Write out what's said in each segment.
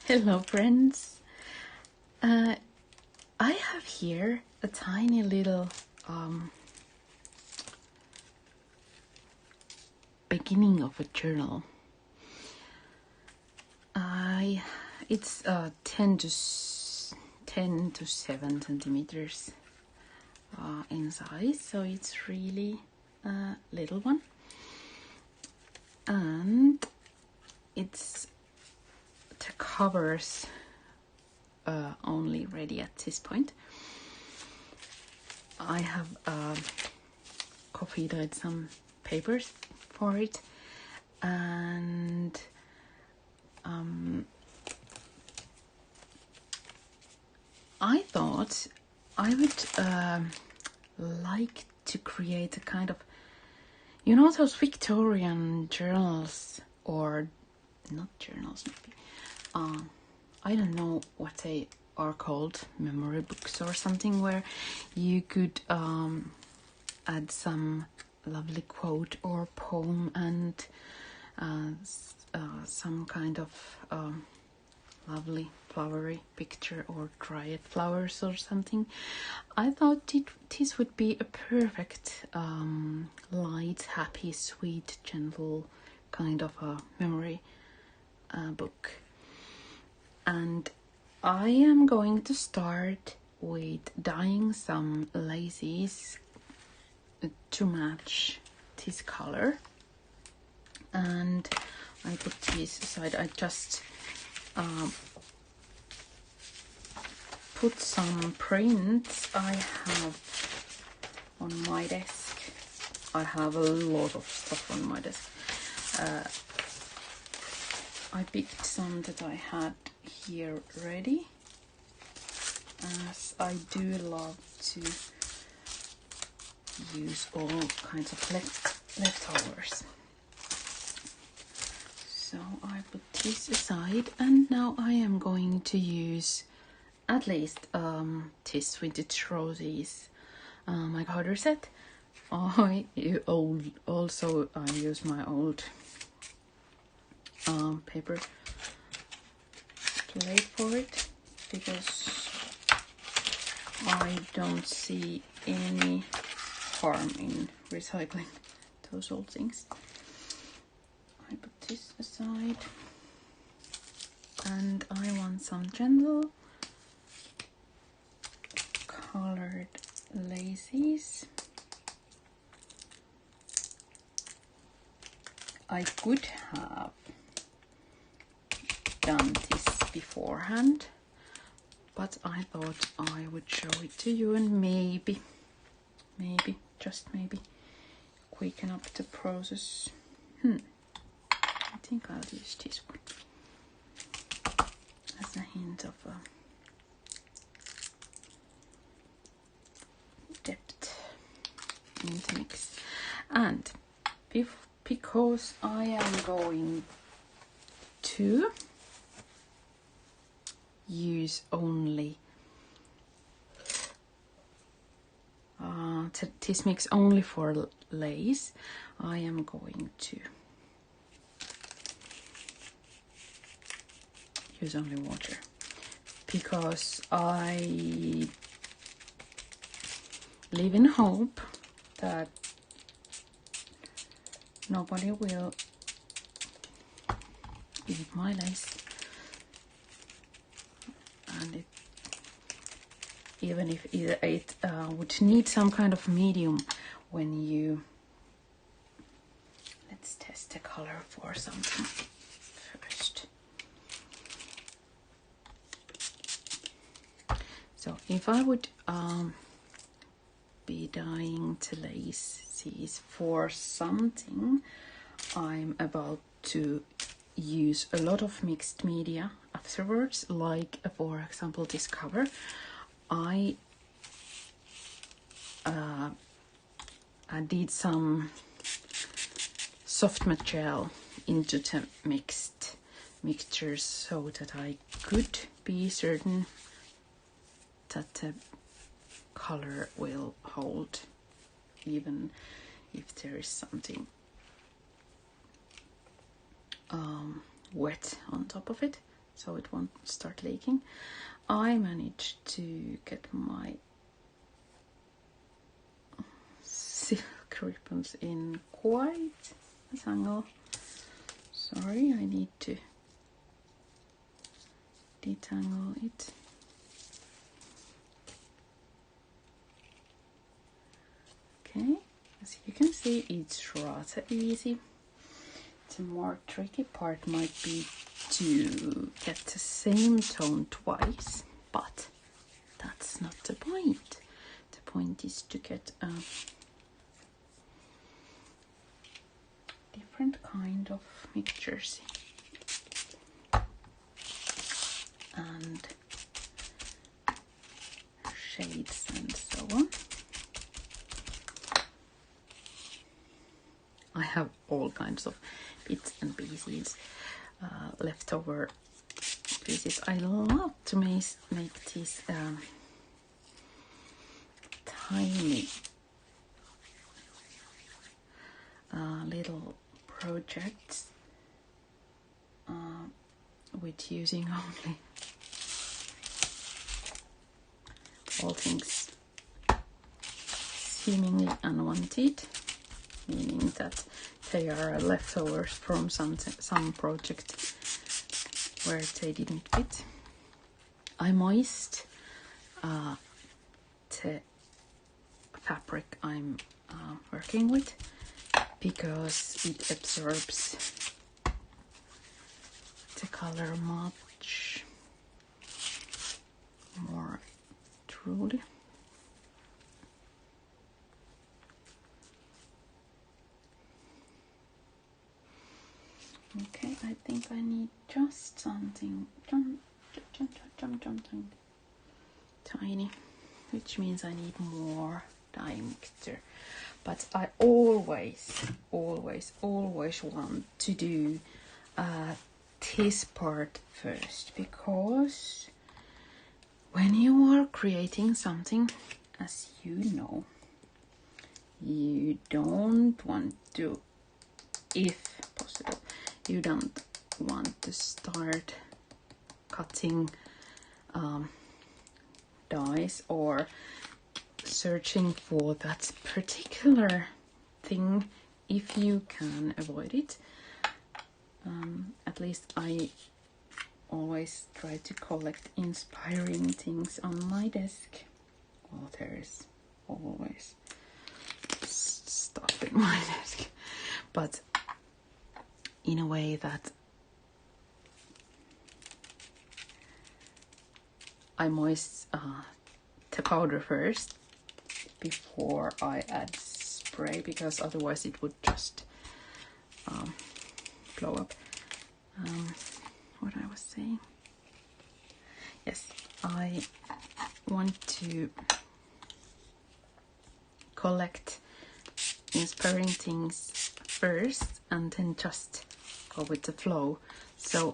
Hello friends, I have here a tiny little beginning of a journal. It's 10 to 7 centimeters in size, so it's really a little one, and it's the covers only ready at this point. I have copied some papers for it, and I thought I would like to create a kind of, you know, those Victorian journals, or not journals maybe, I don't know what they are called, memory books or something, where you could add some lovely quote or poem and some kind of lovely flowery picture or dried flowers or something. I thought this would be a perfect light, happy, sweet, gentle kind of a memory book. And I am going to start with dyeing some laces to match this color, and I put this aside. I just put some prints I have on my desk. I have a lot of stuff on my desk. I picked some that I had here ready, as I do love to use all kinds of leftovers. So I put this aside, and now I am going to use at least this Vintage Roses, my powder set. I also use my old paper plate for it, because I don't see any harm in recycling those old things. I put this aside, and I want some gentle colored laces. I could have done this beforehand, but I thought I would show it to you and maybe, just maybe, quicken up the process. I think I'll use this one as a hint of depth in the mix. And because I am going to use only this mix only for lace, I am going to use only water, because I live in hope that nobody will eat my lace, and even if it would need some kind of medium when you, let's test the color for something first. So if I would be dyeing the laces for something, I'm about to use a lot of mixed media afterwards, like for example this cover. I did some soft material into the mixtures so that I could be certain that the color will hold, even if there is something wet on top of it. so it won't start leaking. I managed to get my silk ribbons in quite a angle. Sorry, I need to detangle it. Okay, as you can see, it's rather easy. The more tricky part might be to get the same tone twice, but that's not the point. The point is to get a different kind of mixtures and shades and so on. I have all kinds of bits and pieces, leftover pieces. I love to make these tiny little projects with using only all things seemingly unwanted, meaning that they are leftovers from some project where they didn't fit. I moist the fabric I'm working with because it absorbs the color much more truly. Okay, I think I need just something tiny, which means I need more dye mixture. But I always want to do this part first, because when you are creating something, as you know, you don't want to, if possible, you don't want to start cutting dyes or searching for that particular thing if you can avoid it. At least I always try to collect inspiring things on my desk. Well, there's always stuff in my desk, but in a way that I moist the powder first before I add spray, because otherwise it would just blow up. What I was saying, yes, I want to collect inspiring things first and then just go with the flow. So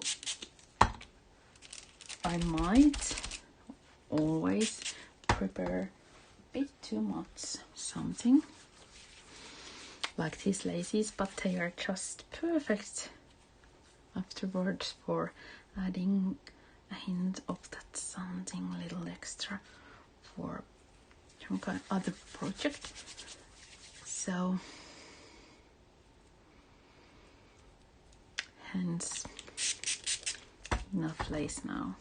I might always prepare a bit too much something like these laces, but they are just perfect afterwards for adding a hint of that something little extra for some kind of other project. So hence enough lace now.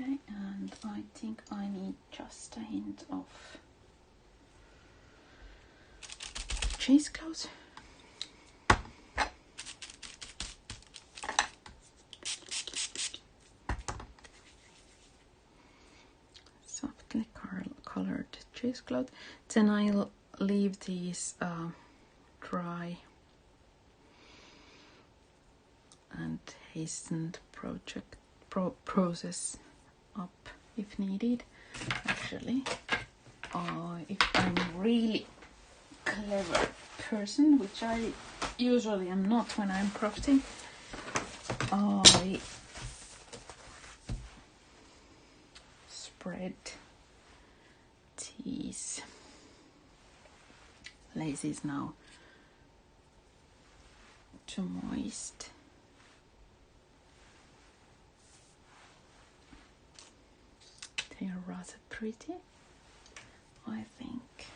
Okay, and I think I need just a hint of cheesecloth. Softly colored cheesecloth. Then I'll leave these dry and hasten the process up if needed. Actually, if I'm really clever person, which I usually am not when I'm crafting, I spread the laces now too moist. They are rather pretty, I think.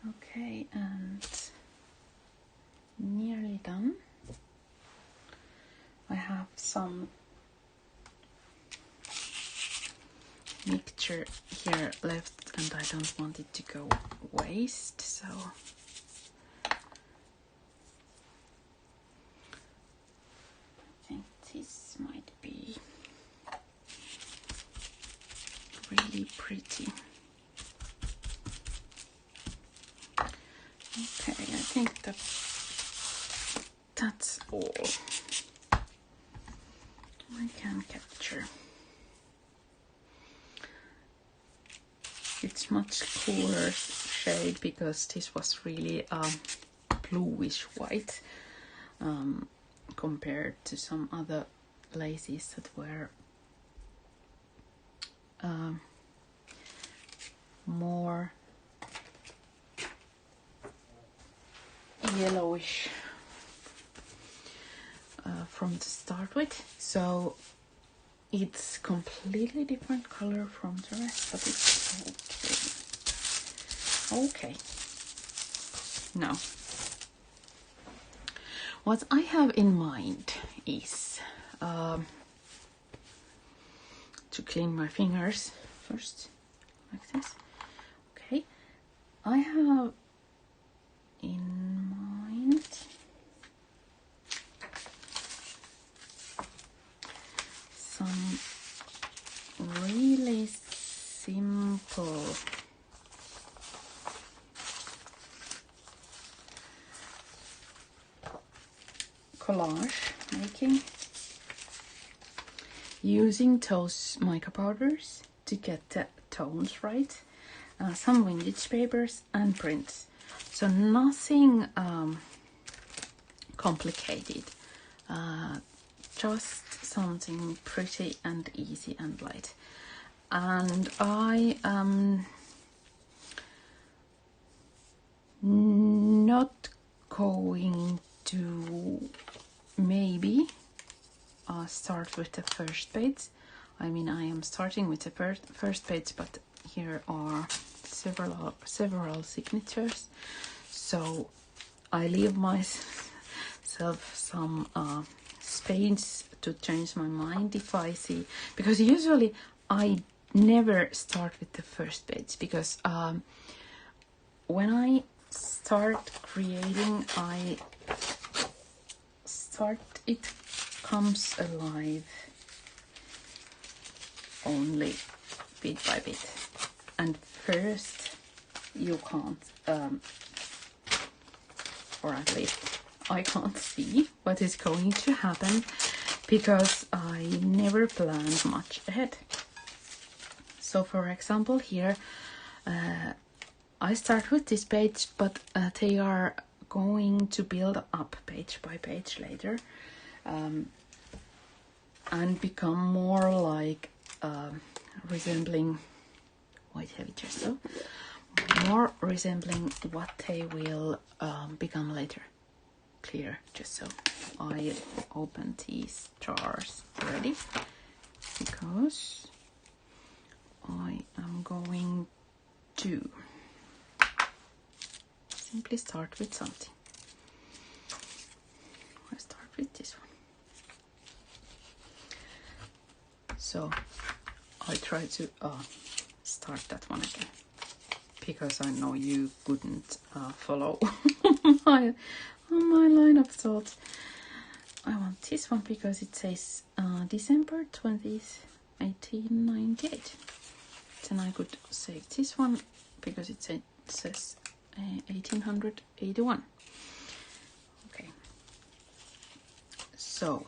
Okay, and nearly done. I have some mixture here left and I don't want it to go waste, so I think this might be really pretty. Okay, I think that's all I can capture. It's much cooler shade because this was really bluish white compared to some other laces that were more yellowish from the start with. So it's completely different color from the rest, but it's okay. Okay. Now, what I have in mind is to clean my fingers first, like this. Okay. I have in mind some really simple collage making using those mica powders to get the tones right, some vintage papers and prints. So nothing complicated, just something pretty and easy and light. And I am not going to maybe start with the first page. I mean, I am starting with the first page, but here are several signatures, so I leave myself some space to change my mind if I see, because usually I never start with the first page, because when I start creating, it comes alive only bit by bit, and first you can't or at least I can't see what is going to happen because I never planned much ahead. So for example here I start with this page, but they are going to build up page by page later and become more like resembling white heavy gesso, more resembling what they will become later, clear gesso. I open these jars already because I am going to simply start with something. I start with this one. So I try to start that one again because I know you couldn't follow my line of thought. I want this one because it says December 20th, 1898. Then I could save this one because it says 1881. Okay. So,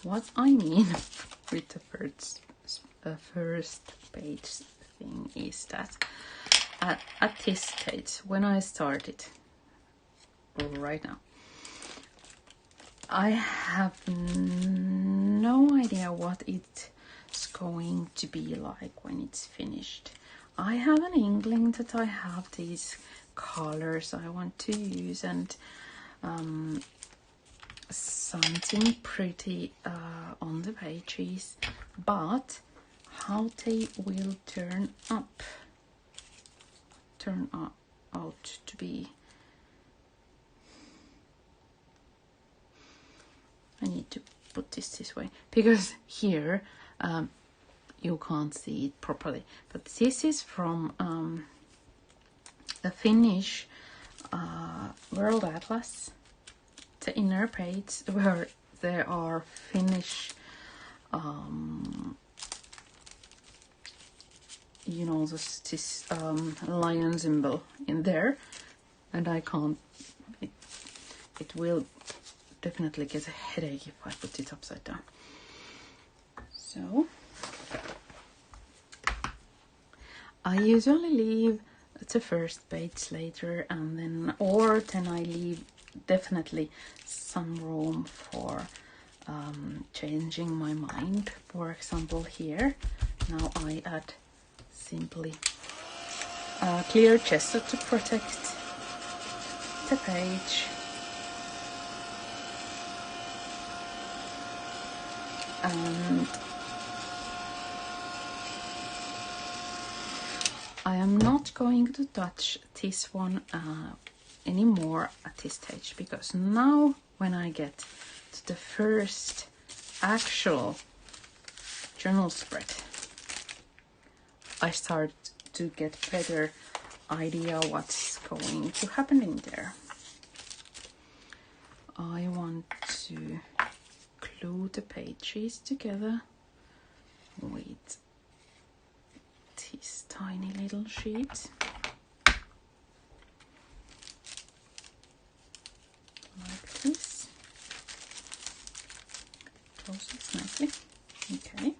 what I mean with the first page thing is that at this stage, when I started right now, I have no idea what it's going to be like when it's finished. I have an inkling that I have these colors I want to use, and something pretty on the pages, but how they will turn out to be, I need to put this way because here you can't see it properly, but this is from the Finnish World Atlas, the inner page where there are Finnish you know, this lion symbol in there, and I can't, it will definitely get a headache if I put it upside down. So I usually leave the first page later, and then I leave definitely some room for changing my mind. For example, here now I add simply clear gesso to protect the page, and I am not going to touch this one anymore at this stage, because now when I get to the first actual journal spread, I start to get better idea what's going to happen in there. I want to glue the pages together with this tiny little sheet, like this. Closes nicely. Okay.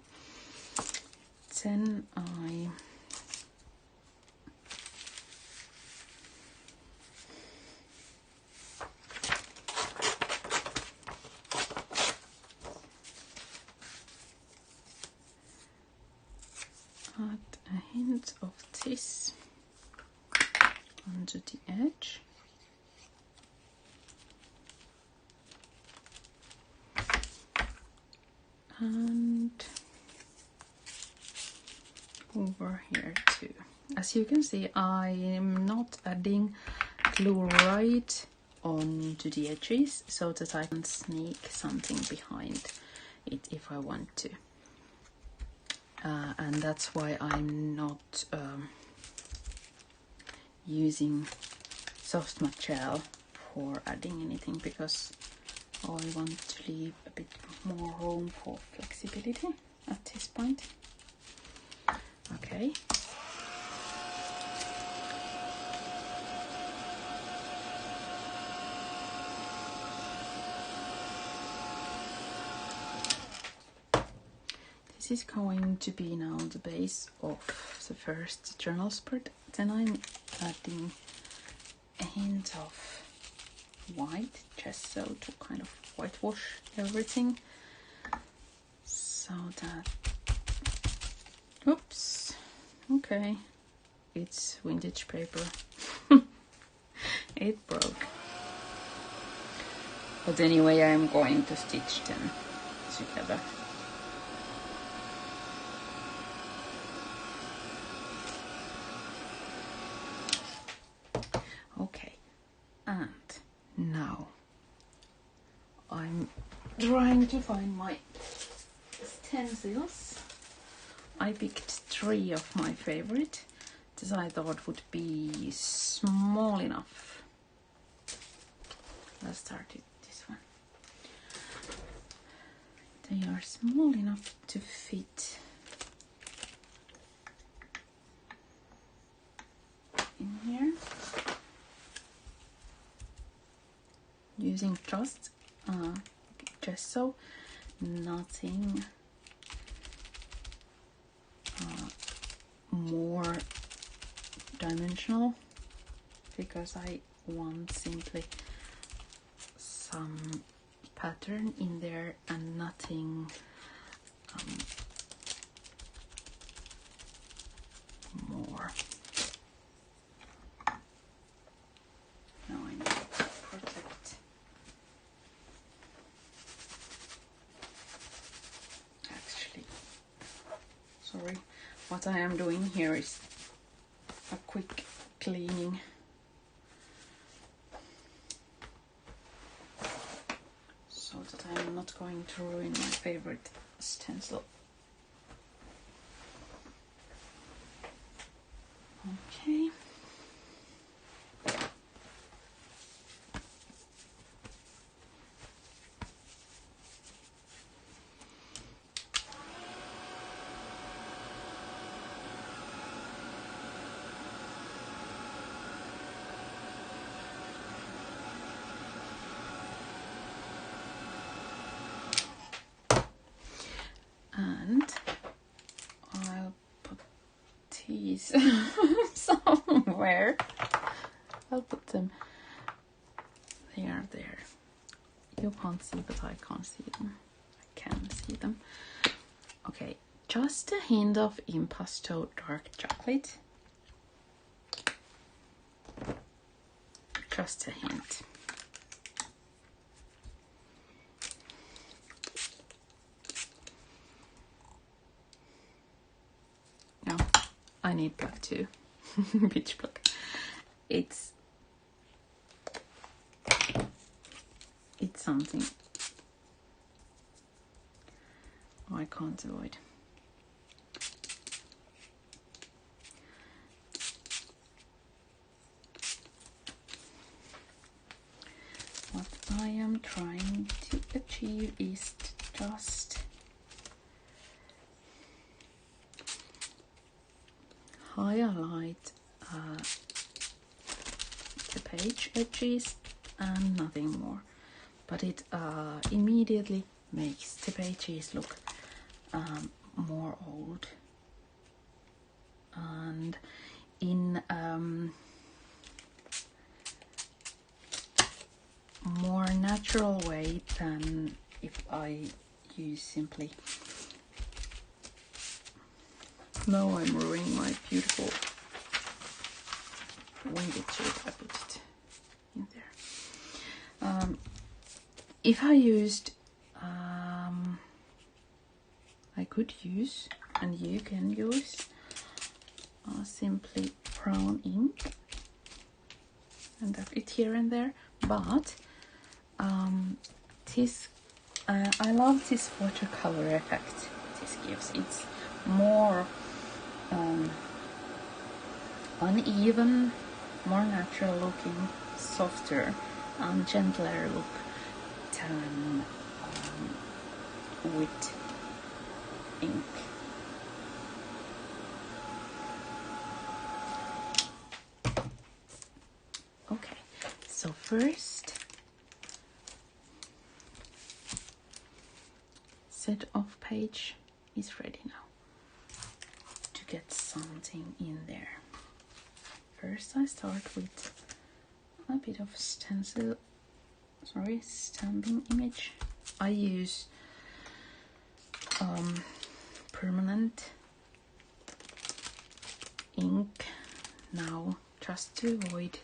Then I add a hint of this onto the edge. And over here too. As you can see, I am not adding glue right onto the edges so that I can sneak something behind it if I want to. And that's why I'm not using soft matte gel for adding anything, because I want to leave a bit more room for flexibility at this point. Okay. This is going to be now the base of the first journal spread. Then I'm adding a hint of white gesso to kind of whitewash everything, so that, oops, okay, it's vintage paper. It broke, but anyway, I'm going to stitch them together. Okay, and now I'm trying to find my stencils. I picked 3 of my favorite that I thought would be small enough. Let's start with this one. They are small enough to fit in here. Using just gesso, nothing more dimensional, because I want simply some pattern in there and nothing some more. Now I need to protect. Actually, sorry, what I am doing here is a quick cleaning. So that I'm not going to ruin my favorite stencil. Okay. And I'll put these somewhere. I'll put them. They are there. You can't see, but I can't see them. I can see them. Okay, just a hint of impasto dark chocolate. Just a hint. No, I need black too. Pitch black. It's something I can't avoid. What I am trying to achieve is to just highlight the page edges and nothing more, but it immediately makes the pages look more old and in more natural way than if I use simply. Now I'm ruining my beautiful winged shape. I put it in there. If I used, I could use, and you can use, simply brown ink and dab it here and there. But this, I love this watercolor effect this gives. It's more uneven, more natural looking, softer and gentler look than with ink. Okay, so first set of page is ready now to get something in there. First I start with a bit of stamping image. I use permanent ink now just to avoid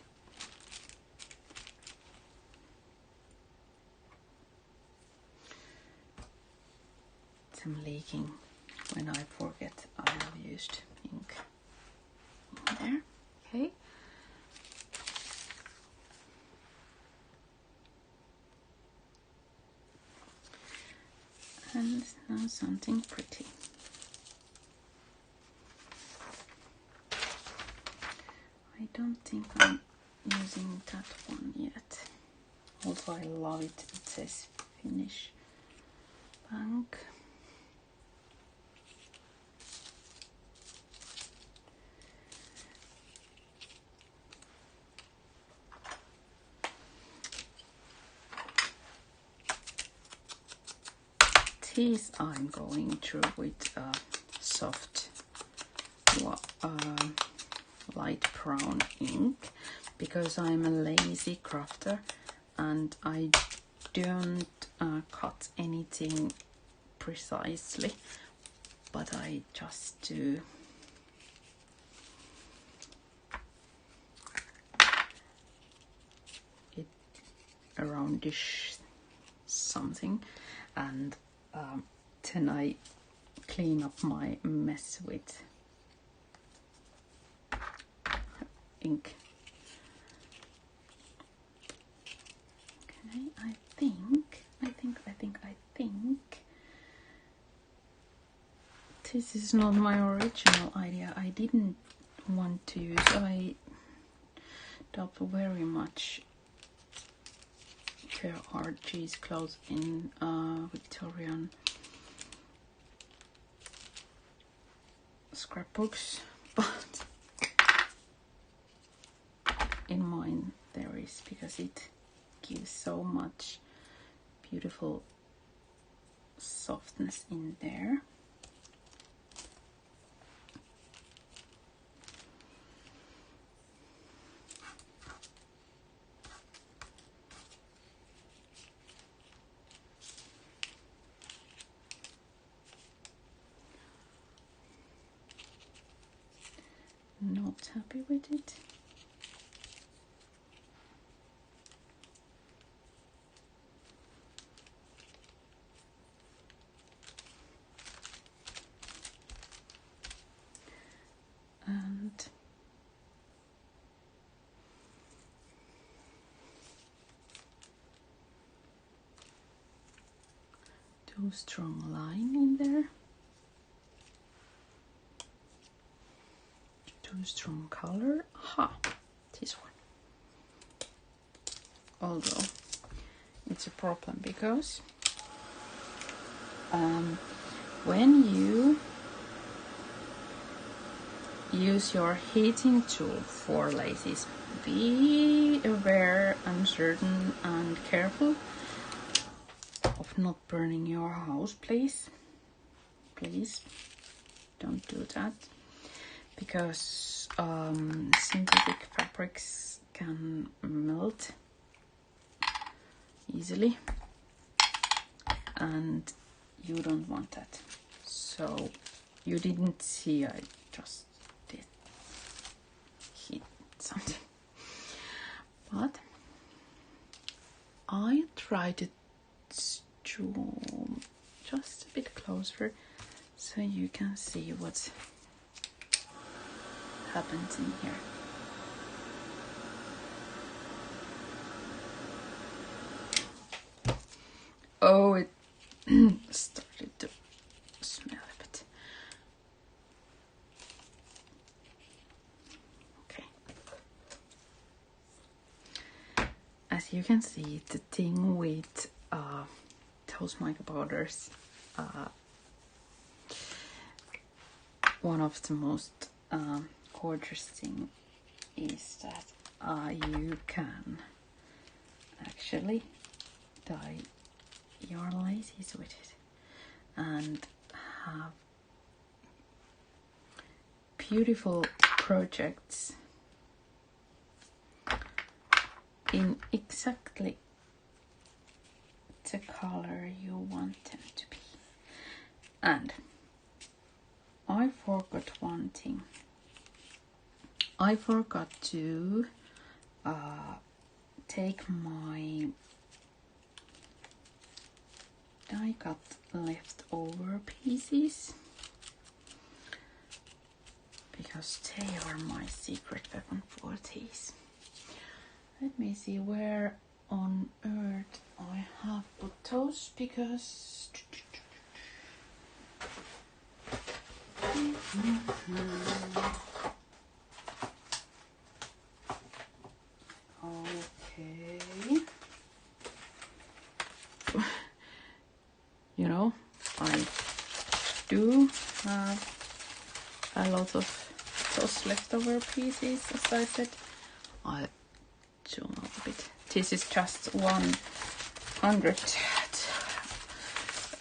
them leaking when I forget I have used ink in there. Okay. And now something pretty. I don't think I'm using that one yet. Also, I love it. It says Finnish Bank. These I'm going through with soft light brown ink because I'm a lazy crafter and I don't cut anything precisely. but I just do it aroundish something, and then I clean up my mess with ink. Okay, I think this is not my original idea. I didn't want to use, I doubt very much there are cheesecloths in Victorian scrapbooks, but in mine there is, because it gives so much beautiful softness in there. Not happy with it. And too strong line in there. Too strong color. Ha! This one. Although it's a problem because when you use your heating tool for laces, be aware and certain and careful of not burning your house, please. Please don't do that, because synthetic fabrics can melt easily and you don't want that. So you didn't see, I just did heat something, but I tried to zoom just a bit closer so you can see what happens in here. Oh, it started to smell a bit. Okay. As you can see, the thing with those mica powders, one of the most gorgeous thing is that you can actually dye your laces with it and have beautiful projects in exactly the color you want them to be. And I forgot one thing. I forgot to take my die cut leftover pieces, because they are my secret weapon for these. Let me see where on earth I have put those, because okay, you know, I do have a lot of those leftover pieces. As I said, I'll zoom out a bit. This is just 1/100th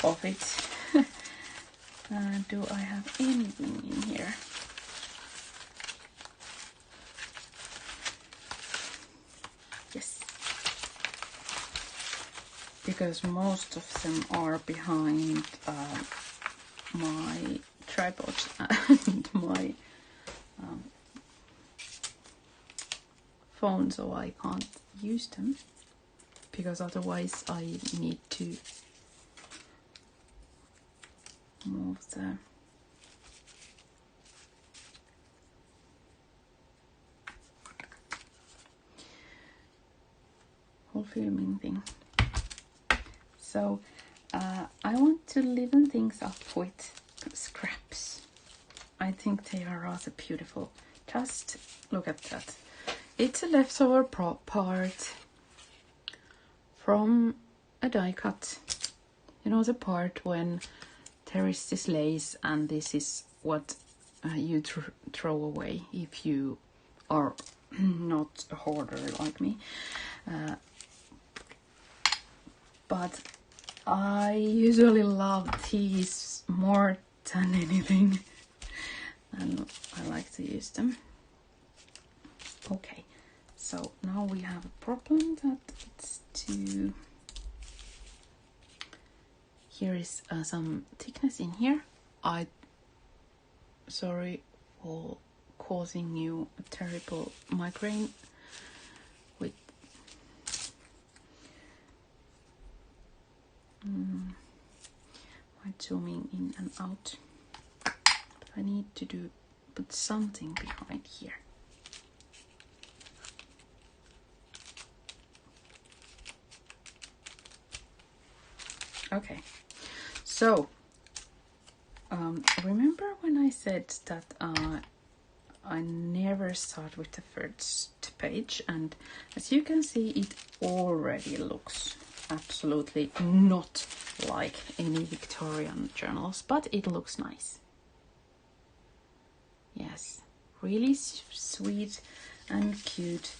of it. Do I have anything in here? Yes, because most of them are behind my tripod and my phone, so I can't use them, because otherwise I need to move the whole filming thing. So I want to liven things up with scraps. I think they are rather beautiful. Just look at that. It's a leftover part from a die cut. You know, the part when there is this lace and this is what you throw away if you are not a hoarder like me. But I usually love these more than anything, and I like to use them. Okay, so now we have a problem that it's too... Here is some thickness in here. Sorry for causing you a terrible migraine with my zooming in and out. But I need to put something behind here. Okay, so remember when I said that I never start with the first page, and as you can see it already looks absolutely not like any Victorian journals, but it looks nice. Yes, really sweet and cute,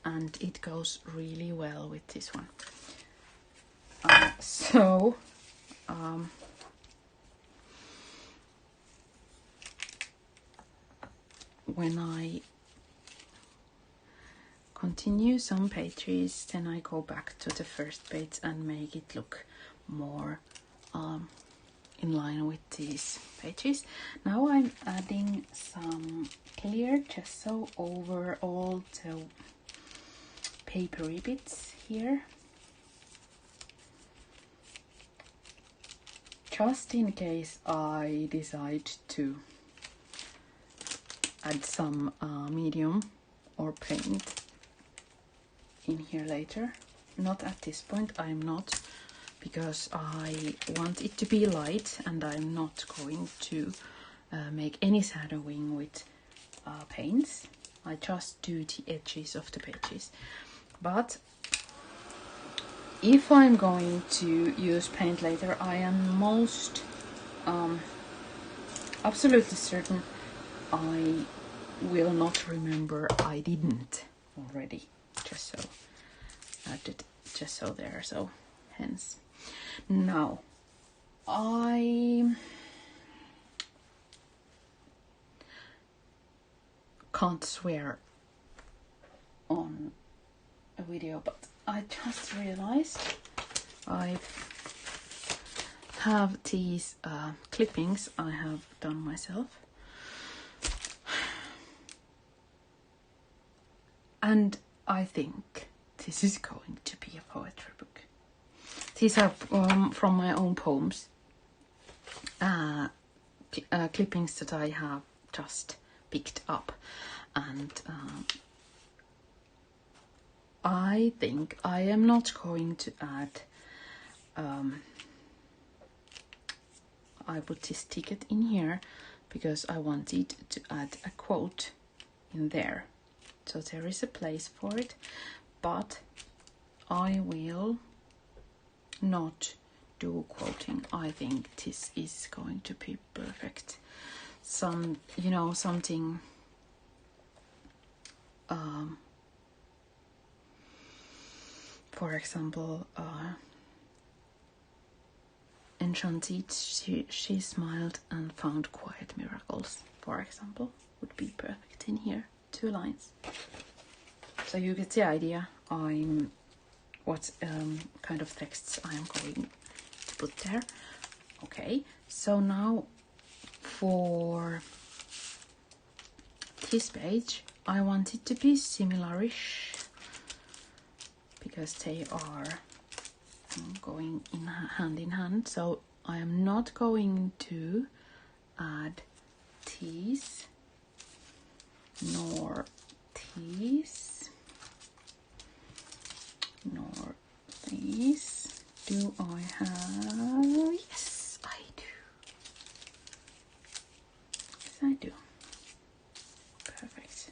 and it goes really well with this one. When I continue some pages, then I go back to the first page and make it look more in line with these pages. Now I'm adding some clear gesso over all the papery bits here, just in case I decide to add some medium or paint in here later. Not at this point, I'm not, because I want it to be light and I'm not going to make any shadowing with paints. I just do the edges of the pages. But if I'm going to use paint later, I am most absolutely certain I will not remember I didn't already gesso. Added gesso there, so hence. Now I can't swear on a video, but I just realized I have these clippings I have done myself, and I think this is going to be a poetry book. These are from my own poems, clippings that I have just picked up, and I think I am not going to add I put this ticket in here because I wanted to add a quote in there, so there is a place for it, but I will not do quoting. I think this is going to be perfect. Something for example, enchanted, she smiled and found quiet miracles, for example, would be perfect in here. 2 lines. So you get the idea what kind of texts I am going to put there. Okay, so now For this page, I want it to be similarish because they are going in hand. So I am not going to add these nor these nor these. Do I have? Yes, I do. Yes, I do. Perfect.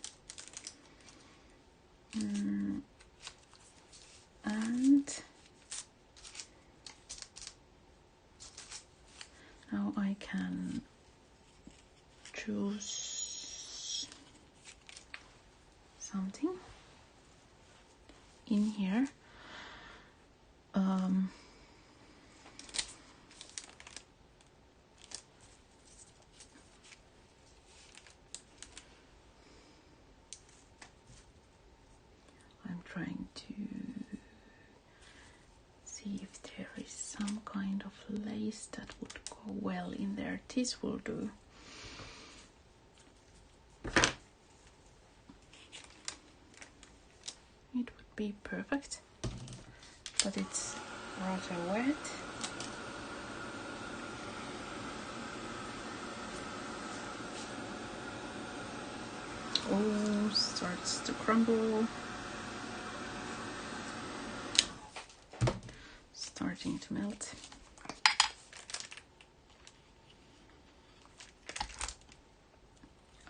And now I can choose something in here. I'm trying to see if there is some kind of lace that would go well in there. This will do. It would be perfect, but it's rather wet. Oh, starts to crumble. Starting to melt.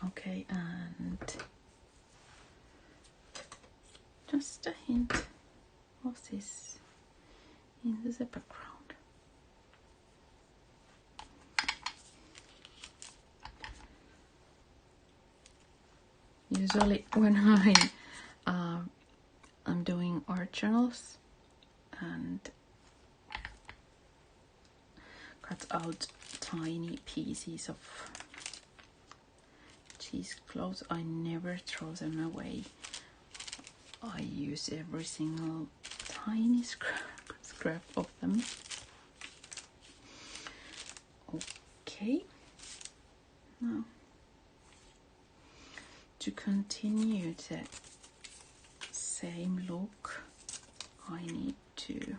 Okay, and just a hint of this in the background. Usually when I'm doing art journals and cut out tiny pieces of cheesecloth, I never throw them away. I use every single tiny scrap of them. Okay, now to continue the same look, I need to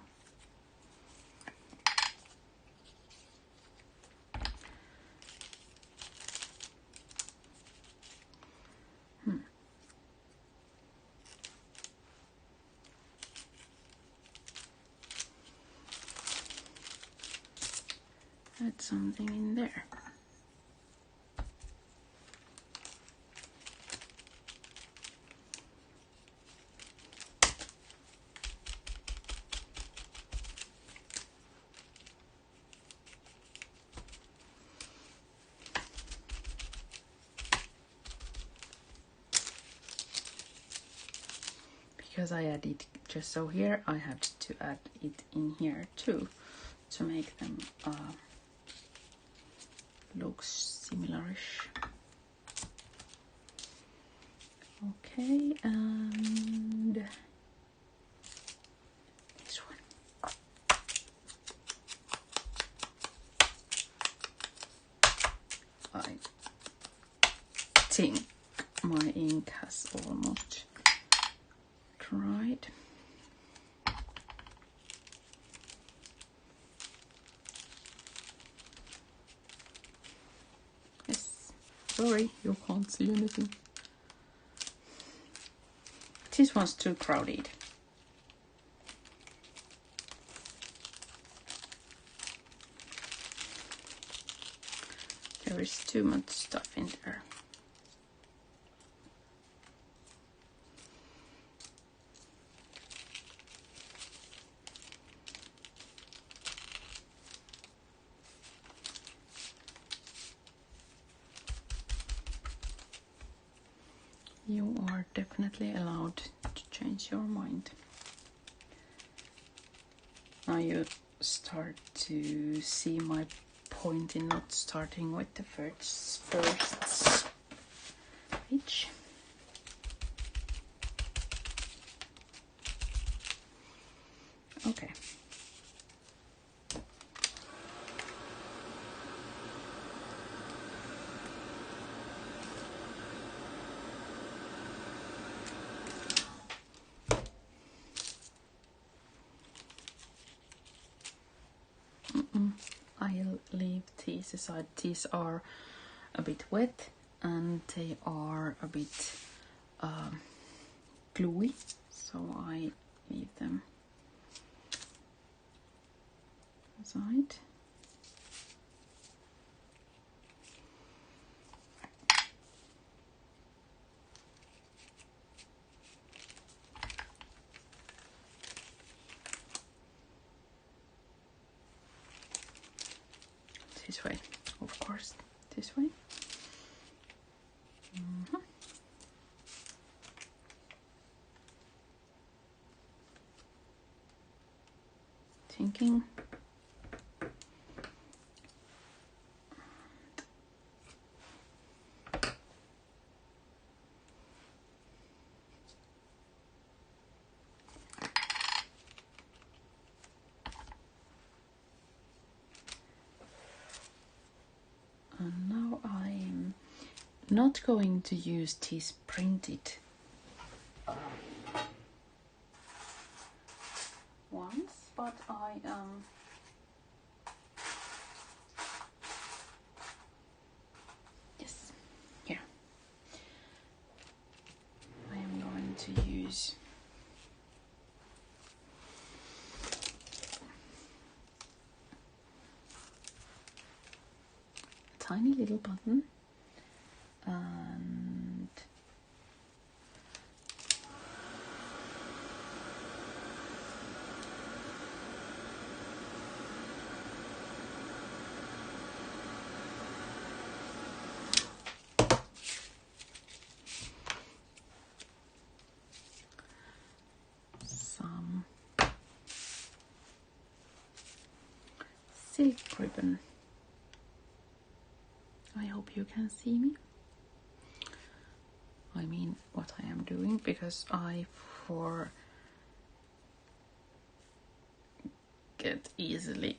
add something in there. Because I added just so here, I had to add it in here too to make them look similarish. Okay, and this one. I think my ink has almost dried. Yes, sorry, you can't see anything. This one's too crowded. There is too much stuff in there. You are definitely allowed to change your mind. Now you start to see my point in not starting with the first page. Okay. I'll leave these aside. These are a bit wet and they are a bit gluey, so I leave them aside. This way, of course, this way. Thinking. And now I'm not going to use these printed ones, but I yes, here. I am going to use a tiny little button and some silk ribbon. I hope you can see me. I mean what I am doing, because I forget easily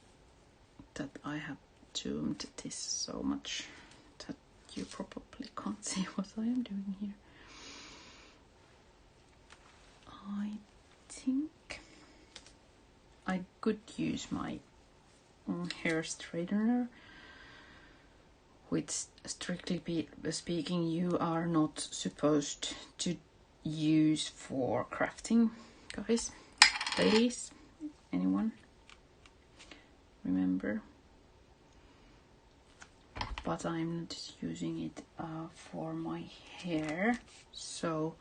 that I have zoomed this so much that you probably can't see what I am doing here. I think I could use my hair straightener, which strictly speaking you are not supposed to use for crafting, guys, ladies, anyone, remember. But I'm not using it for my hair, so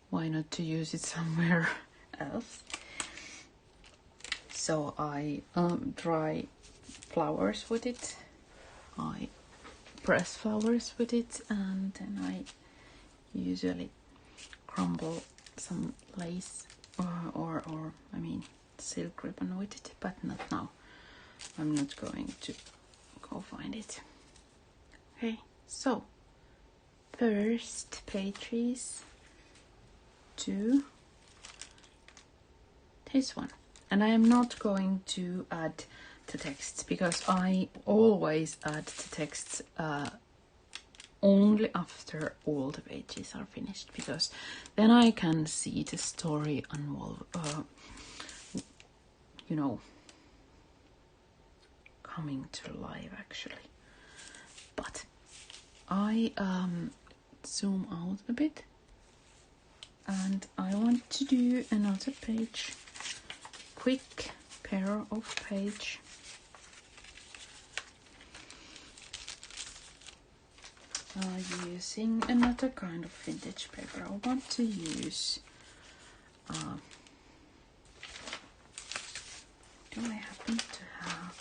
why not to use it somewhere else? So I dry flowers with it, I press flowers with it, and then I usually crumble some lace or I mean silk ribbon with it, but not now. I'm not going to go find it. Okay, so first pages to this one, and I am not going to add the text because I always add the text only after all the pages are finished, because then I can see the story unfold, you know, coming to life actually. But I zoom out a bit and I want to do another page, quick pair of page. Using another kind of vintage paper. I want to use do I happen to have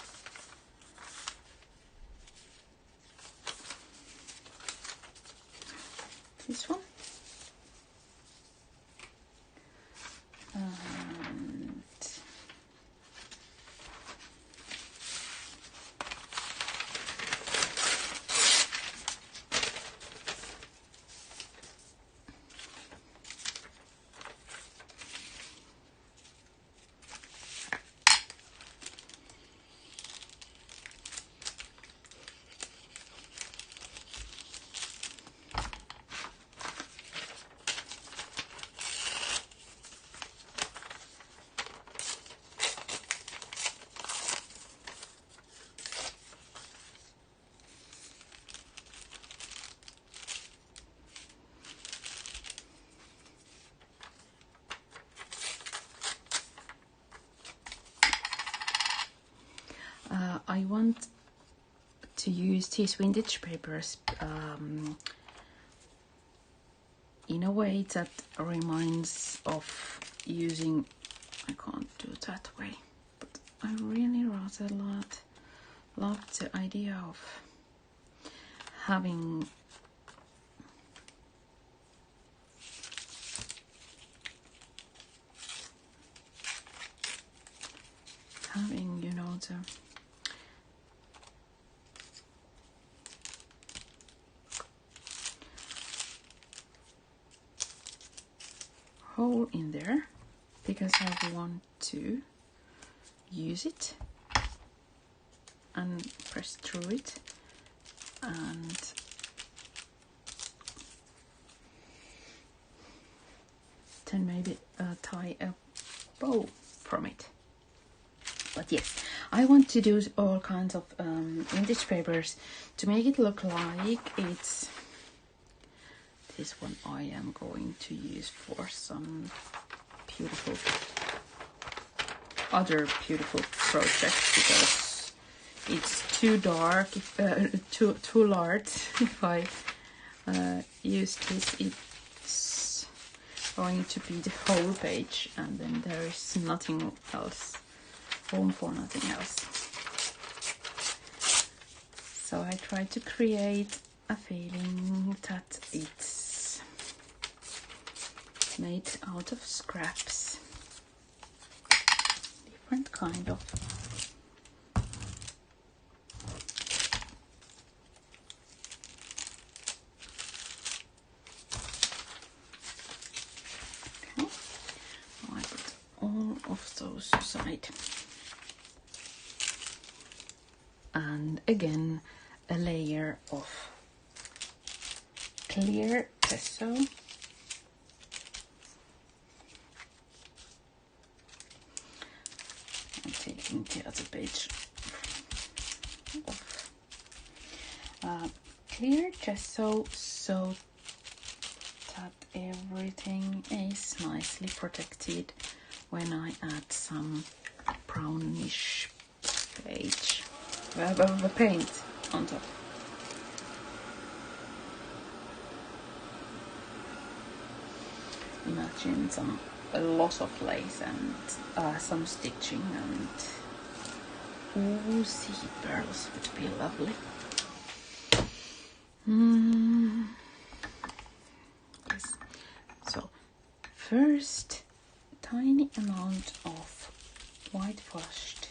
this one? And I want to use these vintage papers in a way that reminds of using, I can't do it that way, but I really rather love the idea of having you know, the hole in there, because I want to use it and press through it and then maybe tie a bow from it. But yes, I want to do all kinds of vintage papers to make it look like it's this one. I am going to use for some beautiful other beautiful projects, because it's too dark, too large. If I use this, it's going to be the whole page, and then there is nothing else, room for nothing else. So I try to create a feeling that it's made out of scraps, different kind of all of those aside. And again, a layer of clear gesso. I'm taking the other page off. Clear gesso so that everything is nicely protected when I add some brownish page, paint on top. Imagine a lot of lace and some stitching, and oozy pearls would be lovely. Yes. So first, tiny amount of white flushed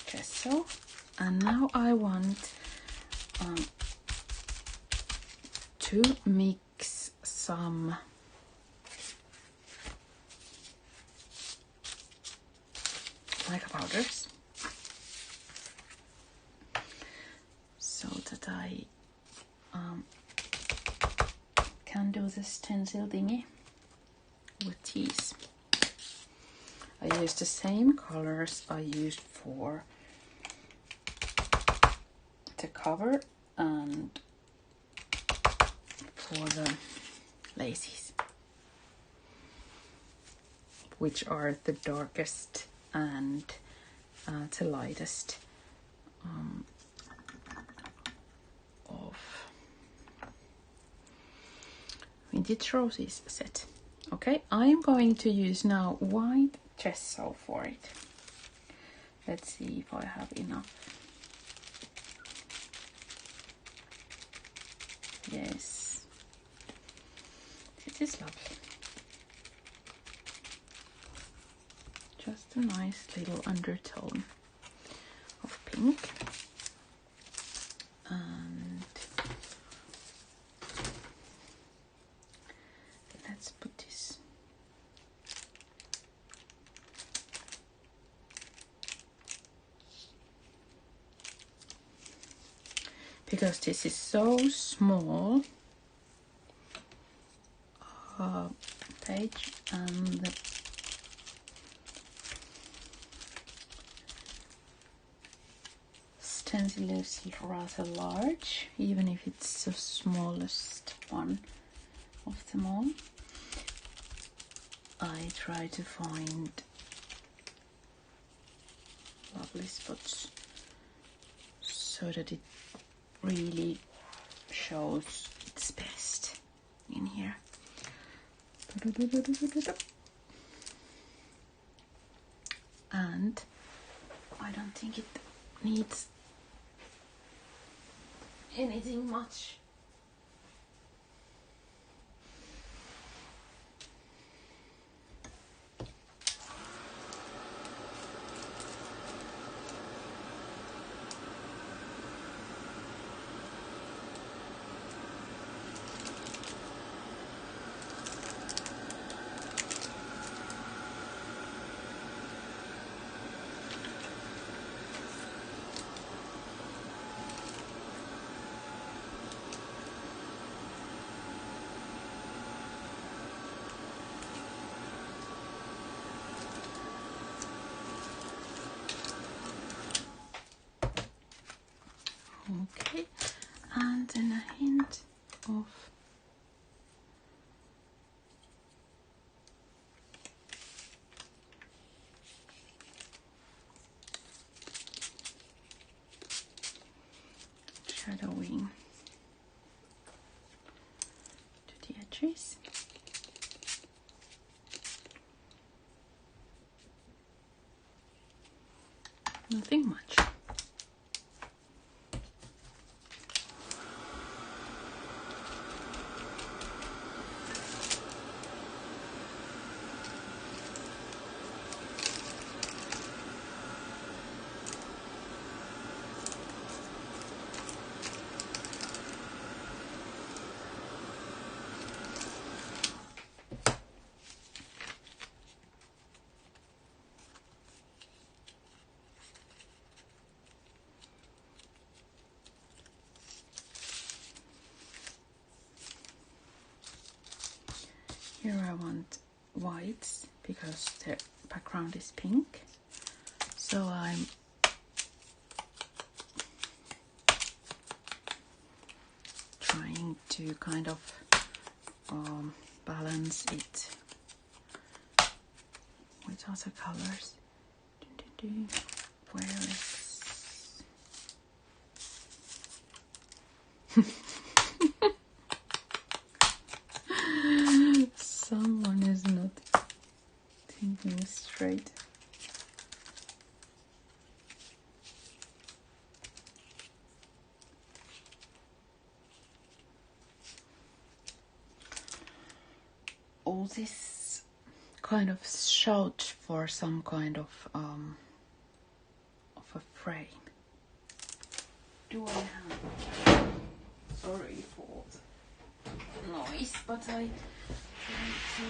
gesso, and now I want to mix some mica powders so that I can do the stencil thingy with these. I use the same colors I used for the cover and for the laces, which are the darkest and the lightest of Vintage Roses set. Okay, I am going to use now white gesso for it. Let's see if I have enough. Yes, this is lovely. Just a nice little undertone of pink. And let's put this because this is so small page, and the stencil is rather large, even if it's the smallest one of them all. I try to find lovely spots so that it really shows its best in here. And I don't think it needs anything much. Okay, and then a hint of shadowing to the edges. Nothing much. Here I want whites because the background is pink, so I'm trying to kind of balance it with other colors. Where is someone is not thinking straight. All this kind of shout for some kind of a frame. Do I have? Sorry for the noise, but I try to.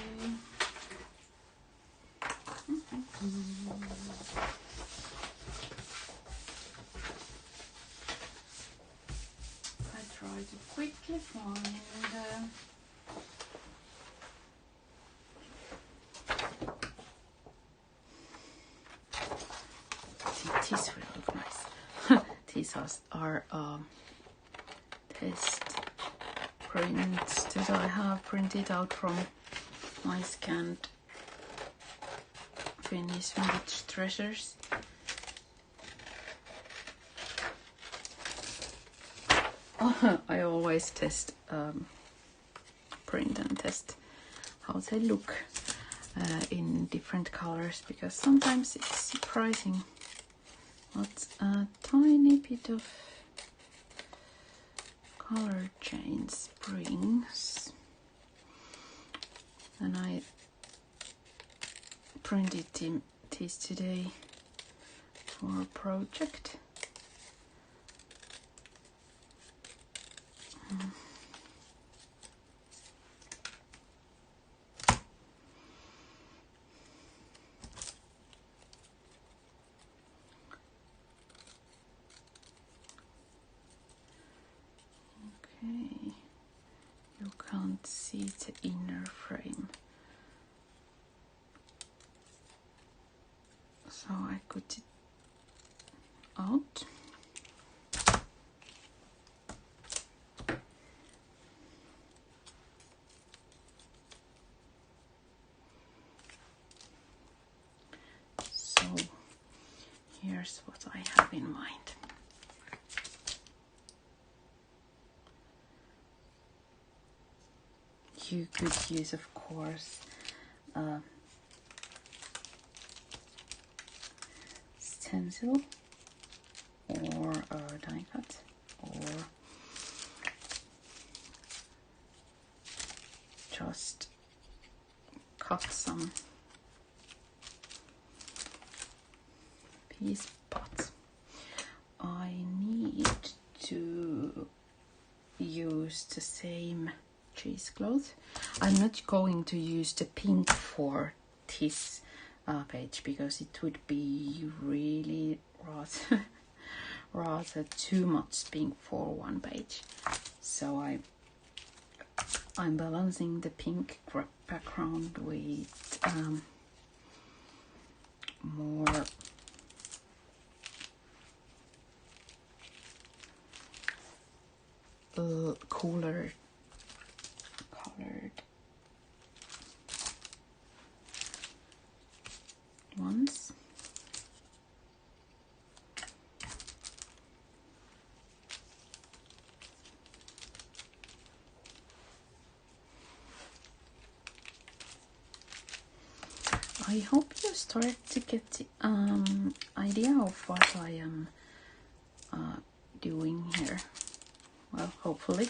I try to quickly find. These will look nice. These are test prints that I have printed out from my scanned Finnish vintage treasures. I always test print and test how they look in different colors, because sometimes it's surprising what a tiny bit of color change brings. And I printed these today for a project. Okay, you can't see the inner frame, so I cut it out. So here's what I have in mind. you could use, of course, stencil or a die cut, or just cut some piece, but I need to use the same cheesecloth. I'm not going to use the pink for this page because it would be really rather too much pink for one page. So I'm balancing the pink background with more colored ones. I hope you start to get the idea of what I am doing here. Well, hopefully,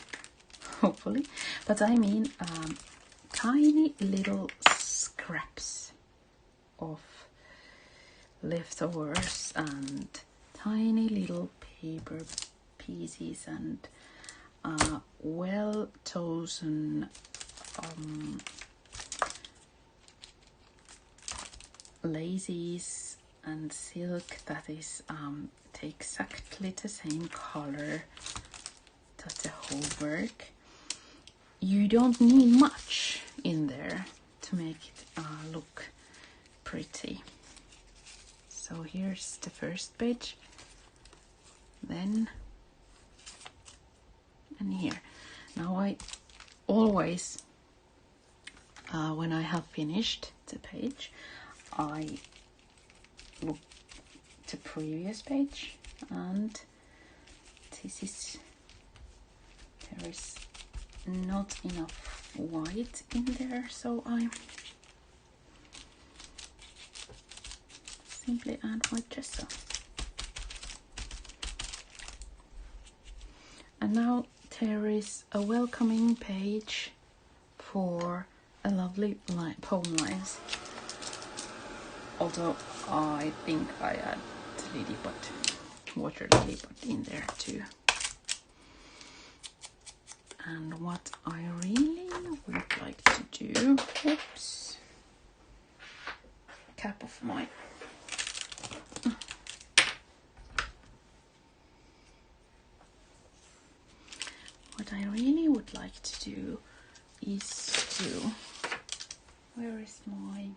but I mean tiny little scraps of leftovers and tiny little paper pieces and well chosen laces and silk that is exactly the same color that the whole work. You don't need much in there to make it look pretty. So here's the first page, then and here. Now I always when I have finished the page, I look the previous page, and there is not enough white in there, so I simply add white gesso. And now there is a welcoming page for a lovely poem lines. Although I think I add water lily bud in there too. And what I really would like to do, oops, cap of mine. What I really would like to do is to, where is my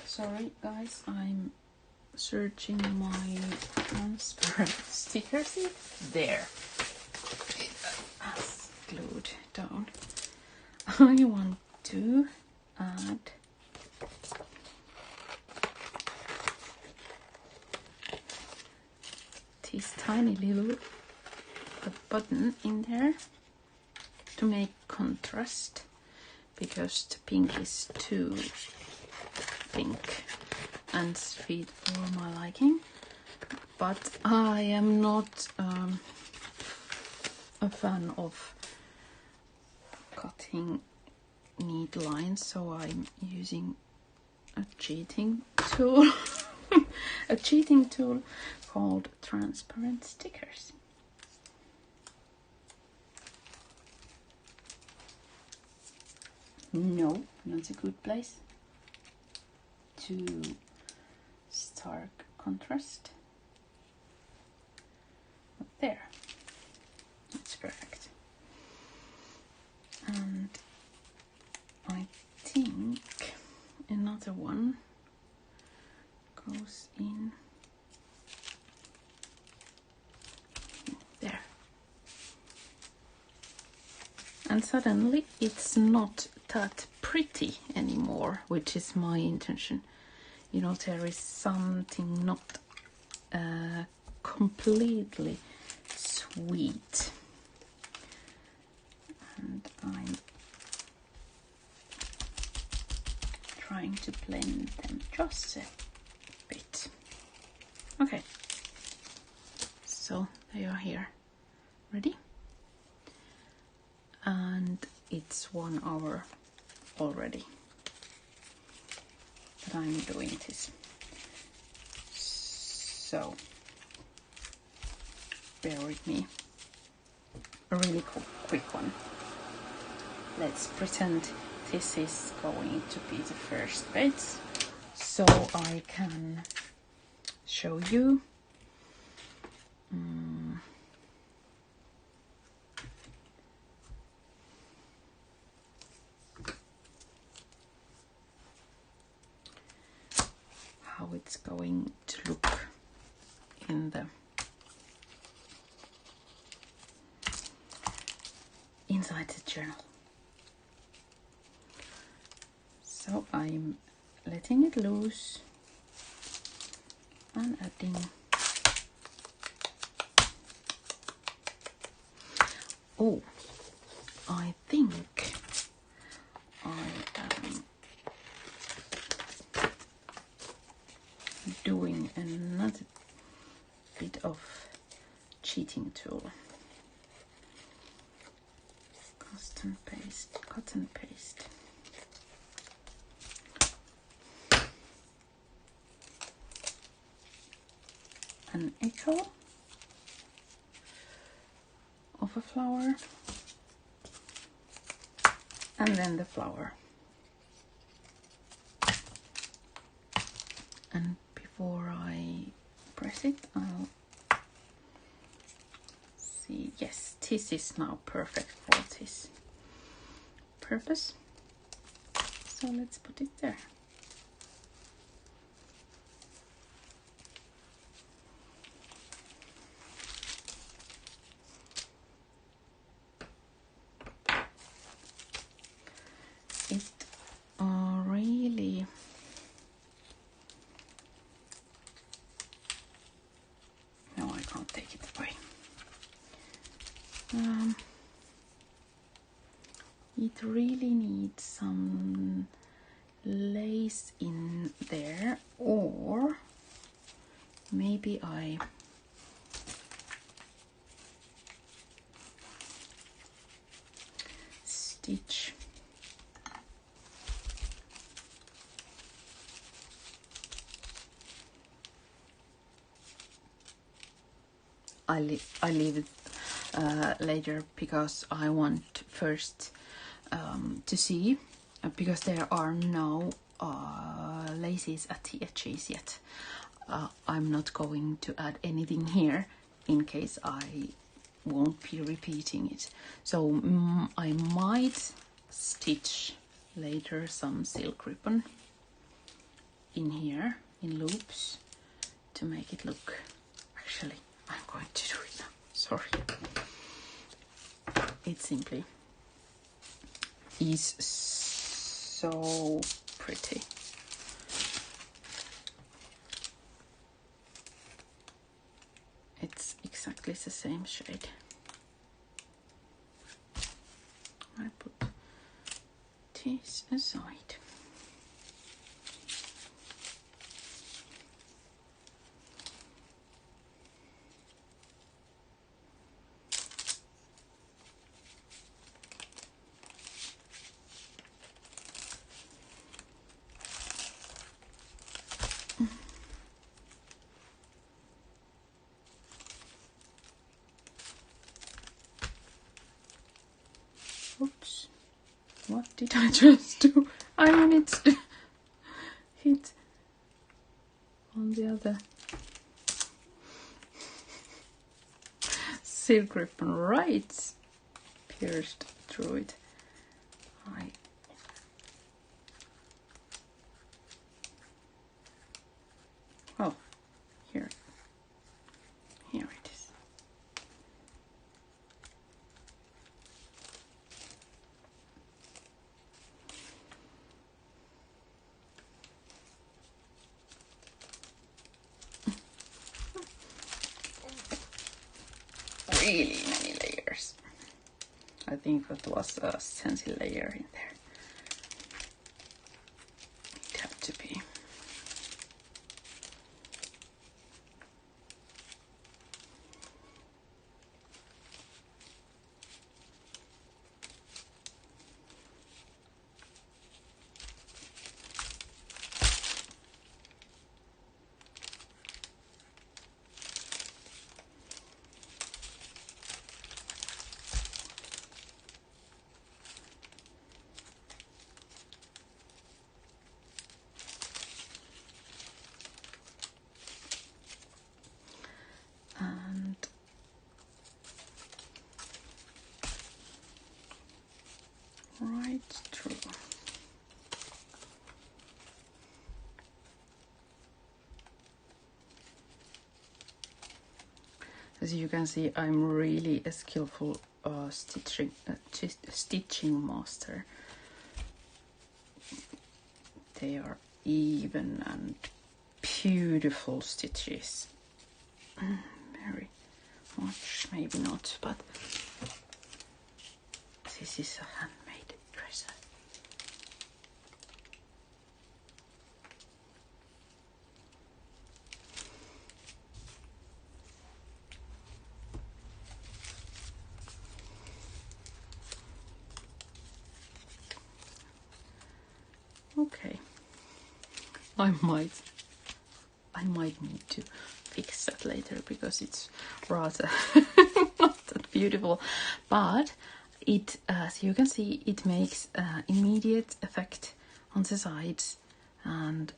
sorry guys, I'm searching my transparent sticker sheet. There, it has glued down. I want to add this tiny little button in there to make contrast, because the pink is too pink and sweet for my liking. But I am not a fan of cutting neat lines, so I'm using a cheating tool a cheating tool called transparent stickers. No, not a good place to stark contrast. But there, it's perfect. And I think another one goes in there. And suddenly it's not that pretty anymore, which is my intention. you know, there is something not completely sweet, and I'm trying to blend them just a bit. Okay, so they are here, ready, and it's 1 hour already that I'm doing this, so bear with me. A really quick one. Let's pretend this is going to be the first bit, so I can show you. How it's going to look in the inside the journal. So I'm letting it loose and adding I think I am doing another bit of cheating tool. Cotton paste. An echo of a flower, and then the flower. And before I press it, I'll see. Yes, this is now perfect for this purpose. So let's put it there. It really no, I can't take it away. It really needs some lace in there, or maybe I stitch I leave it later because I want first to see, because there are no laces at the edges yet. I'm not going to add anything here in case I won't be repeating it. So I might stitch later some silk ribbon in here in loops to make it look. Actually, I'm going to do it now. Sorry. It simply is so pretty. It's exactly the same shade. I put this aside. Oops, what did I just do? I wanted to hit on the other silk ribbon, right? Pierced through it. Oh, here it is. really many layers. I think that was a stencil layer in there. It had to be. Right through. As you can see, I'm really a skillful stitching master. They are even and beautiful stitches. Very much, maybe not, but this is a handmade dress. Okay, I might need to fix that later because it's rather not that beautiful, but it, as you can see, it makes immediate effect on the sides and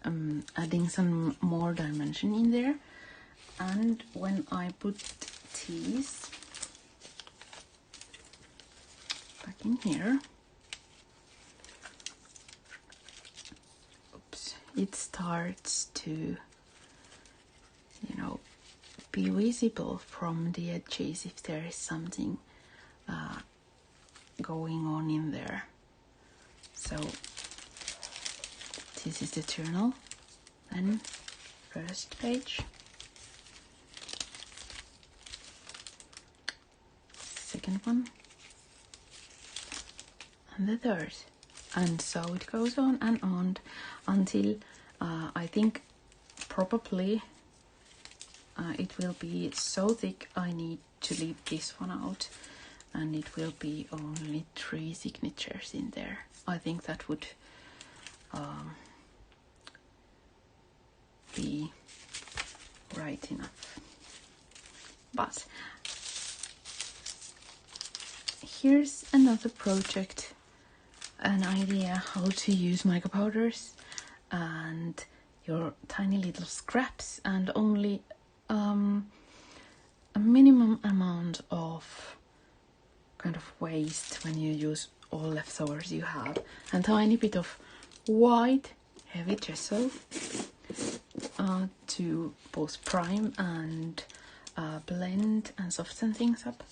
adding some more dimension in there. And when I put these back in here, it starts to, you know, be visible from the edges if there is something going on in there. So this is the journal, then first page, second one, and the third, and so it goes on and on until I think probably it will be so thick I need to leave this one out, and it will be only 3 signatures in there. I think that would be right enough. But here's another project, an idea how to use mica powders and your tiny little scraps, and only a minimum amount of kind of waste when you use all leftovers you have, and tiny bit of white heavy gesso to both prime and blend and soften things up,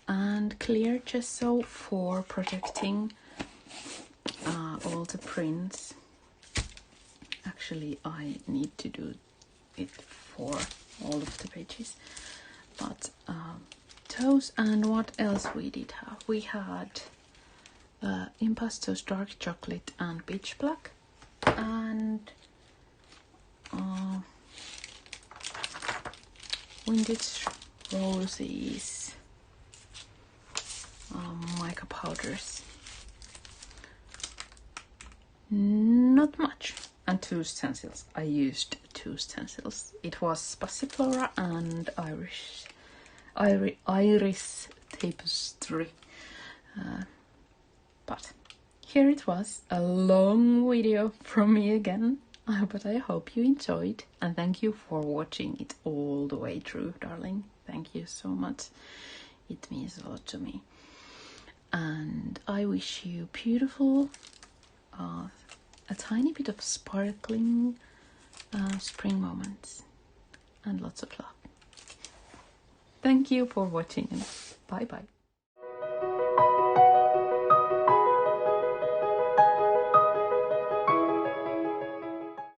and clear gesso for protecting all the prints. Actually, I need to do it for all of the pages, but those. And what else we did have? We had impastos dark chocolate and peach black, and vintage roses mica powders. Not much. And 2 stencils. I used 2 stencils. It was Passiflora and Iris Tapestry. But here it was, a long video from me again. But I hope you enjoyed, and thank you for watching it all the way through, darling. Thank you so much. It means a lot to me. And I wish you beautiful, a tiny bit of sparkling spring moments, and lots of love. Thank you for watching, and bye bye.